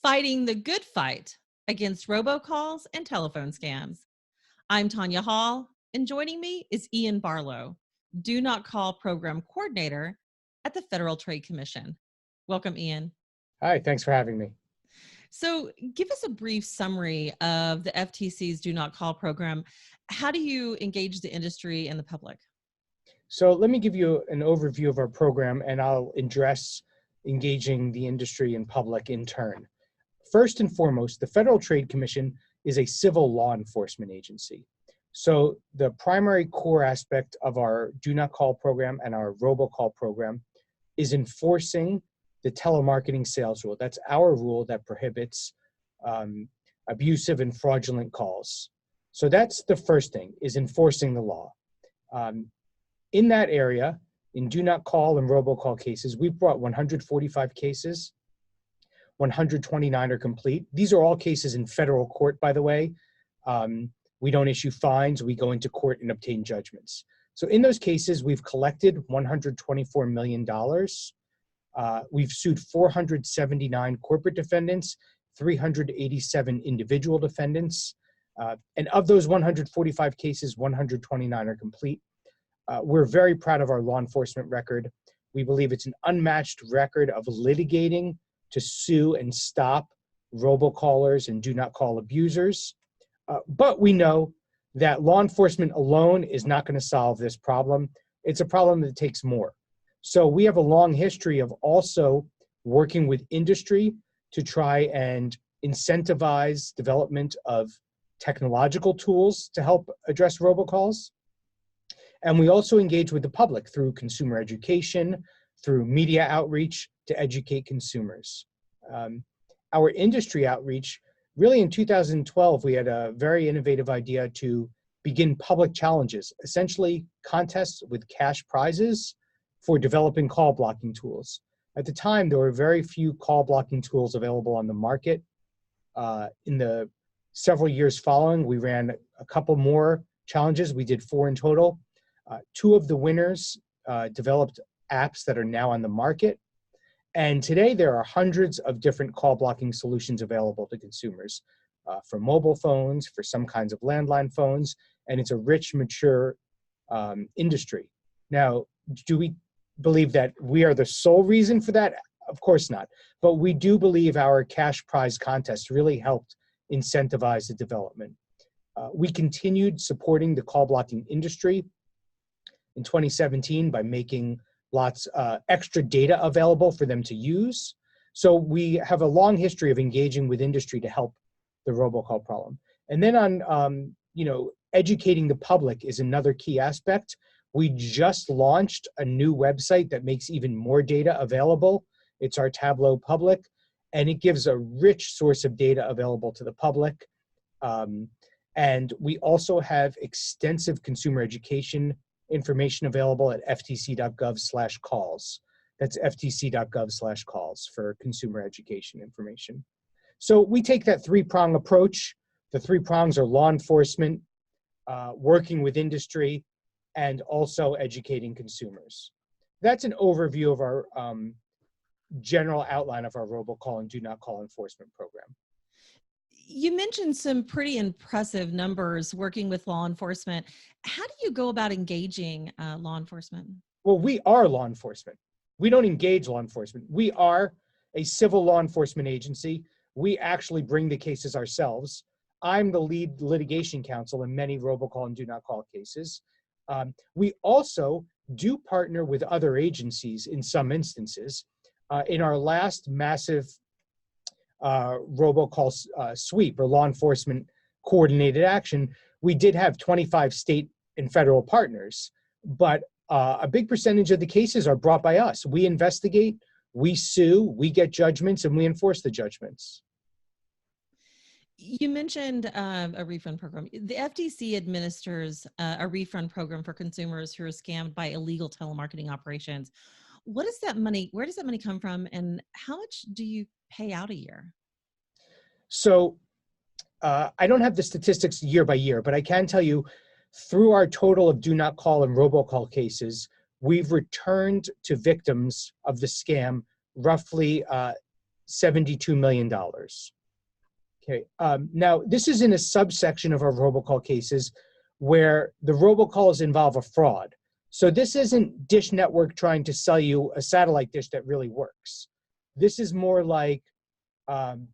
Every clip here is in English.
Fighting the good fight against robocalls and telephone scams. I'm Tonya Hall, and joining me is Ian Barlow, Do Not Call Program Coordinator at the Federal Trade Commission. Welcome, Ian. Hi, thanks for having me. So give us a brief summary of the FTC's Do Not Call program. How do you engage the industry and the public? So let me give you an overview of our program, and I'll address engaging the industry and public in turn. First and foremost, the Federal Trade Commission is a civil law enforcement agency. So the primary core aspect of our Do Not Call program and our robocall program is enforcing the telemarketing sales rule. That's our rule that prohibits abusive and fraudulent calls. So that's the first thing, is enforcing the law. In that area, in Do Not Call and robocall cases, we've brought 145 cases. 129 are complete. These are all cases in federal court, by the way. We don't issue fines. We go into court and obtain judgments. So in those cases, we've collected $124 million. We've sued 479 corporate defendants, 387 individual defendants. And of those 145 cases, 129 are complete. We're very proud of our law enforcement record. We believe it's an unmatched record of litigating to sue and stop robocallers and do not call abusers. But we know that law enforcement alone is not going to solve this problem. It's a problem that takes more. So we have a long history of also working with industry to try and incentivize development of technological tools to help address robocalls. And we also engage with the public through consumer education, through media outreach to educate consumers. Our industry outreach, really in 2012, we had a very innovative idea to begin public challenges, essentially contests with cash prizes for developing call blocking tools. At the time, there were very few call blocking tools available on the market. In the several years following, we ran a couple more challenges. We did 4 in total. 2 of the winners developed apps that are now on the market. And today there are hundreds of different call blocking solutions available to consumers for mobile phones, for some kinds of landline phones, and it's a rich, mature industry. Now, do we believe that we are the sole reason for that? Of course not. But we do believe our cash prize contest really helped incentivize the development. We continued supporting the call blocking industry in 2017 by making lots extra data available for them to use. So we have a long history of engaging with industry to help the robocall problem. And then on, educating the public is another key aspect. We just launched a new website that makes even more data available. It's our Tableau Public, and it gives a rich source of data available to the public. And we also have extensive consumer education information available at ftc.gov/calls. That's ftc.gov/calls for consumer education information. So we take that 3-prong approach. The 3 prongs are law enforcement, working with industry, and also educating consumers. That's an overview of our general outline of our robocall and do not call enforcement program. You mentioned some pretty impressive numbers working with law enforcement. How do you go about engaging law enforcement? Well, we are law enforcement. We don't engage law enforcement. We are a civil law enforcement agency. We actually bring the cases ourselves. I'm the lead litigation counsel in many robocall and do not call cases. We also do partner with other agencies in some instances. In our last massive robocall sweep or law enforcement coordinated action, we did have 25 state and federal partners, but a big percentage of the cases are brought by us. We investigate, we sue, we get judgments, and we enforce the judgments. You mentioned a refund program. The FTC administers a refund program for consumers who are scammed by illegal telemarketing operations. Where does that money come from, and how much do you pay out a year? So I don't have the statistics year by year, but I can tell you through our total of do not call and robocall cases, we've returned to victims of the scam roughly $72 million. Okay. Now, this is in a subsection of our robocall cases where the robocalls involve a fraud. So this isn't Dish Network trying to sell you a satellite dish that really works. This is more like um,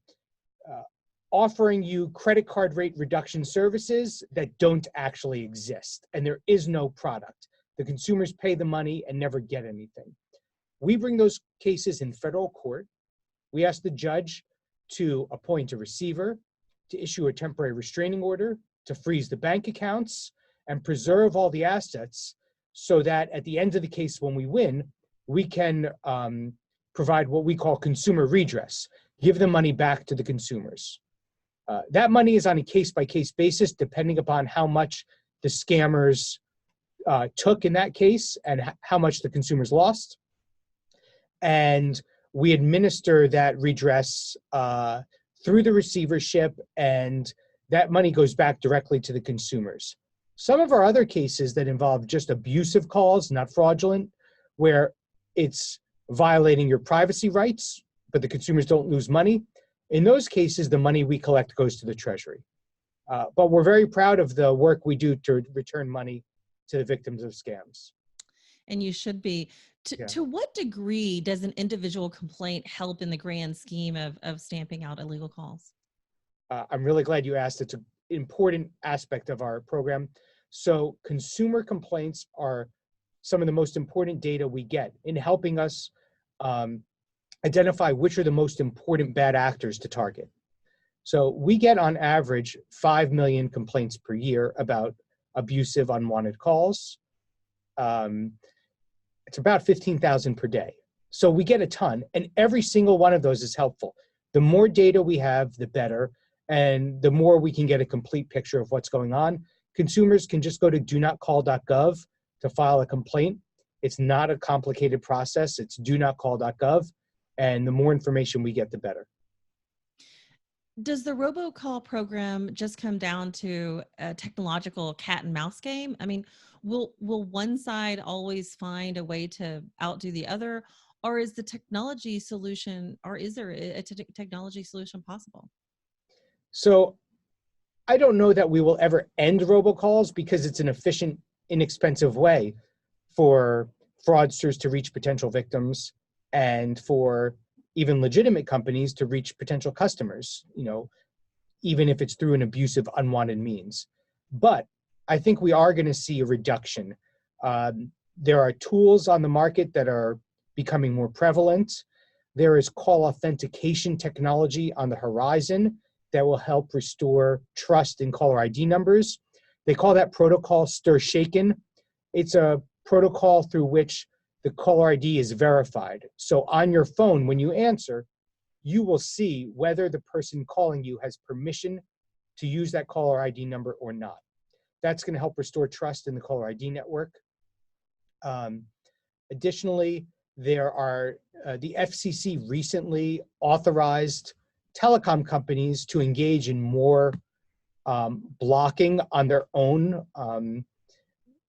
offering you credit card rate reduction services that don't actually exist, and there is no product. The consumers pay the money and never get anything. We bring those cases in federal court. We ask the judge to appoint a receiver, to issue a temporary restraining order, to freeze the bank accounts, and preserve all the assets so that at the end of the case, when we win, we can provide what we call consumer redress, give the money back to the consumers. That money is on a case-by-case basis, depending upon how much the scammers took in that case and how much the consumers lost. And we administer that redress through the receivership, and that money goes back directly to the consumers. Some of our other cases that involve just abusive calls, not fraudulent, where it's violating your privacy rights, but the consumers don't lose money. In those cases, the money we collect goes to the Treasury. But we're very proud of the work we do to return money to the victims of scams. And you should be. To what degree does an individual complaint help in the grand scheme of stamping out illegal calls? I'm really glad you asked. It's an important aspect of our program. So consumer complaints are some of the most important data we get in helping us identify which are the most important bad actors to target. So we get on average 5 million complaints per year about abusive, unwanted calls. It's about 15,000 per day. So we get a ton, and every single one of those is helpful. The more data we have, the better, and the more we can get a complete picture of what's going on. Consumers can just go to donotcall.gov to file a complaint. It's not a complicated process. It's donotcall.gov, and the more information we get, the better. Does the robocall program just come down to a technological cat and mouse game? I mean, will one side always find a way to outdo the other, or is the technology solution, or is there a technology solution possible? So I don't know that we will ever end robocalls because it's an efficient, inexpensive way for fraudsters to reach potential victims and for even legitimate companies to reach potential customers, even if it's through an abusive, unwanted means. But I think we are going to see a reduction. There are tools on the market that are becoming more prevalent. There is call authentication technology on the horizon that will help restore trust in caller ID numbers. They call that protocol Stir Shaken. It's a protocol through which the caller ID is verified. So on your phone, when you answer, you will see whether the person calling you has permission to use that caller ID number or not. That's going to help restore trust in the caller ID network. Additionally, there are the FCC recently authorized telecom companies to engage in more blocking on their own.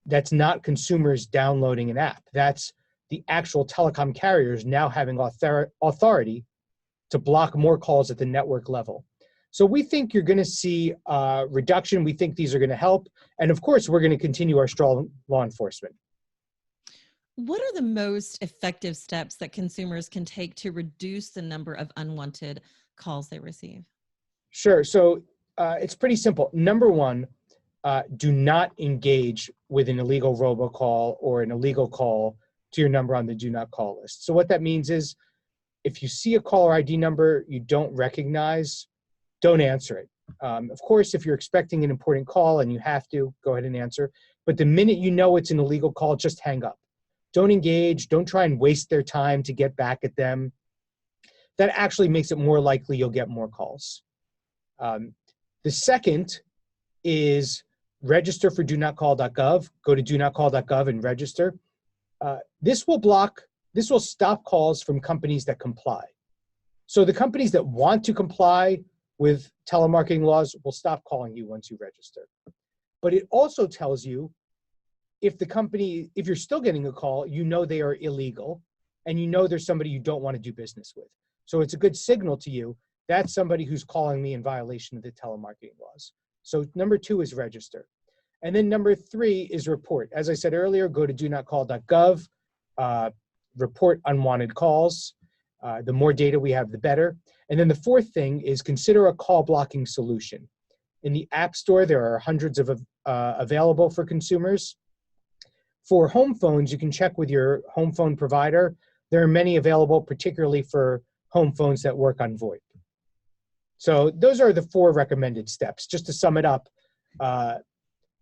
That's not consumers downloading an app. That's the actual telecom carriers now having authority to block more calls at the network level. So we think you're going to see a reduction. We think these are going to help. And of course, we're going to continue our strong law enforcement. What are the most effective steps that consumers can take to reduce the number of unwanted calls they receive? Sure. So it's pretty simple. Number one, do not engage with an illegal robocall or an illegal call to your number on the do not call list. So what that means is if you see a caller ID number you don't recognize, don't answer it. Of course, if you're expecting an important call and you have to, go ahead and answer. But the minute you know it's an illegal call, just hang up. Don't engage. Don't try and waste their time to get back at them. That actually makes it more likely you'll get more calls. The second is register for donotcall.gov. Go to donotcall.gov and register. This will stop calls from companies that comply. So the companies that want to comply with telemarketing laws will stop calling you once you register. But it also tells you if you're still getting a call, you know they are illegal and you know there's somebody you don't want to do business with. So it's a good signal to you. That's somebody who's calling me in violation of the telemarketing laws. So number 2 is register. And then number 3 is report. As I said earlier, go to donotcall.gov, report unwanted calls. The more data we have, the better. And then the 4th thing is consider a call blocking solution. In the App Store, there are hundreds of available for consumers. For home phones, you can check with your home phone provider. There are many available, particularly for home phones that work on VoIP. So those are the 4 recommended steps. Just to sum it up,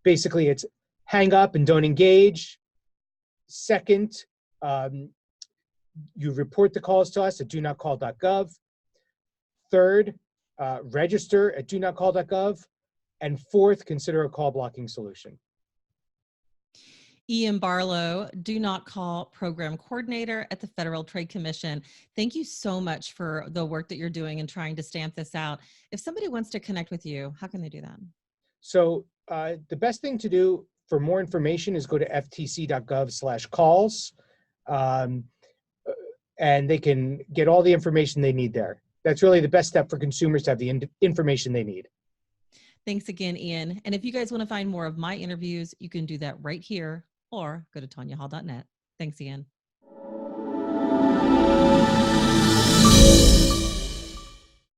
basically it's hang up and don't engage. Second, you report the calls to us at donotcall.gov. Third, register at donotcall.gov. And 4th, consider a call blocking solution. Ian Barlow, Do Not Call Program Coordinator at the Federal Trade Commission. Thank you so much for the work that you're doing and trying to stamp this out. If somebody wants to connect with you, how can they do that? So the best thing to do for more information is go to ftc.gov/calls, and they can get all the information they need there. That's really the best step for consumers to have the information they need. Thanks again, Ian. And if you guys want to find more of my interviews, you can do that right here or go to tonyahall.net. Thanks, Ian.